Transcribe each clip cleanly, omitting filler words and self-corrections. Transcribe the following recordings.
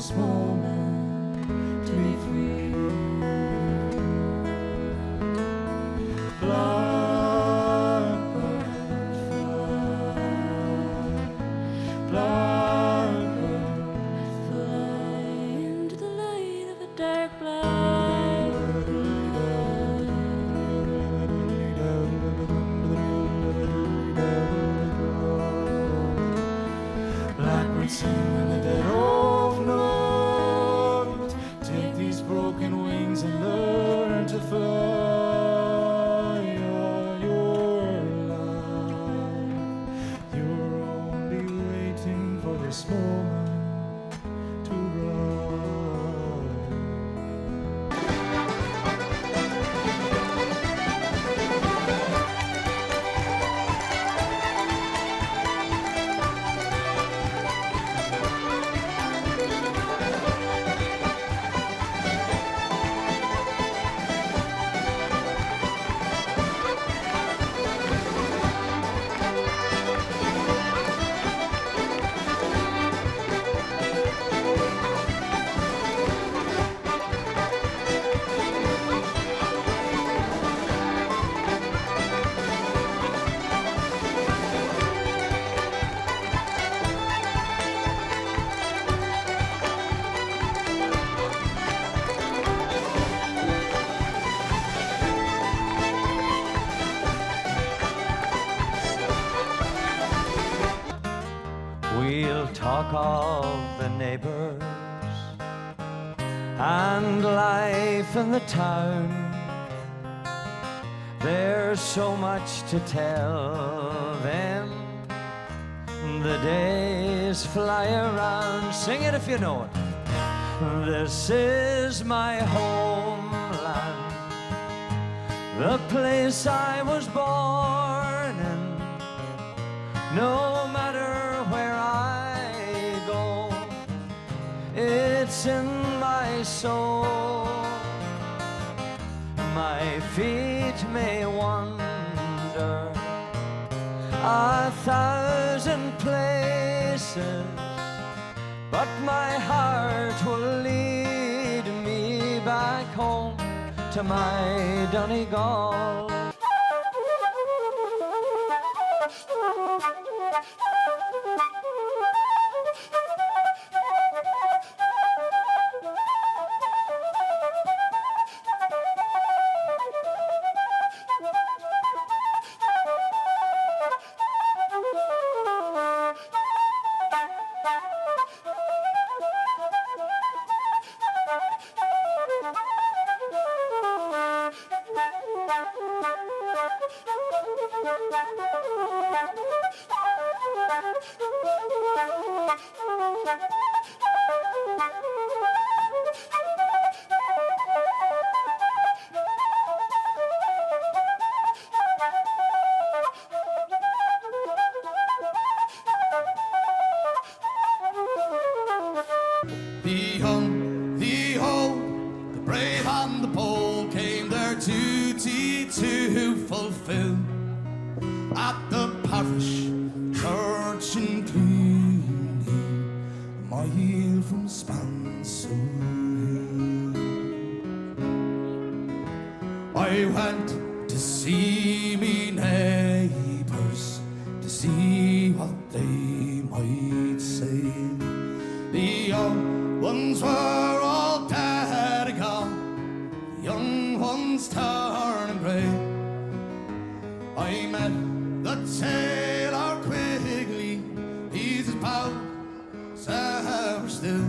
this moment to be free. Blackbird fly, blackbird fly into the light of a dark blackbird sing in the dead of night. Take these broken wings and learn to fly all your life. You're only waiting for this moment to rise. We'll talk of the neighbors and life in the town. There's so much to tell them. The days fly around. Sing it if you know it. This is my homeland, the place I was born in. No matter where I go, it's in my soul. My feet may wander 1,000 places, but my heart will lead me back home to my Donegal. The young, the old, the brave and the bold came their duty to fulfill at the parish church in Cluny, a mile from Spansel Hill. I went to see me neighbours, to see what they might say. The young ones were all dead and gone, the young ones turning grey. I met the tailor Quigley, he's as proud as ever still.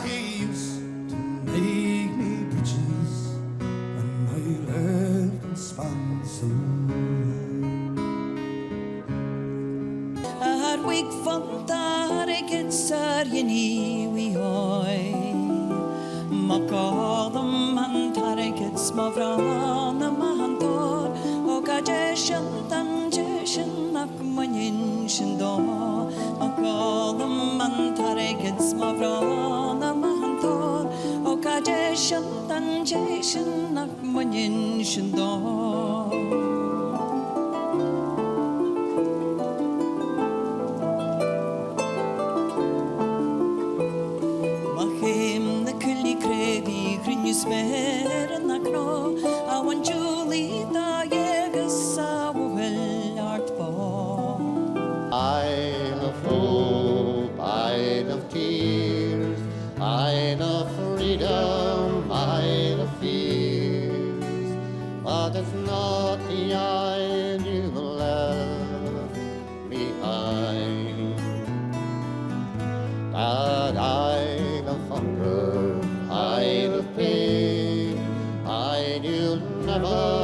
He used to make me breeches when I lived in Spansel. Buaicphointí sarjani we hoy Makadam and tarikets mavrana mahantor Okajeshan tanjeshan akmanin shindo Makadam and tarikets mavrana mahantor Okajeshan tanjeshan akmanin shindo is not the eye you left behind. That I'd of hunger, I'd of pain, I'd you'll never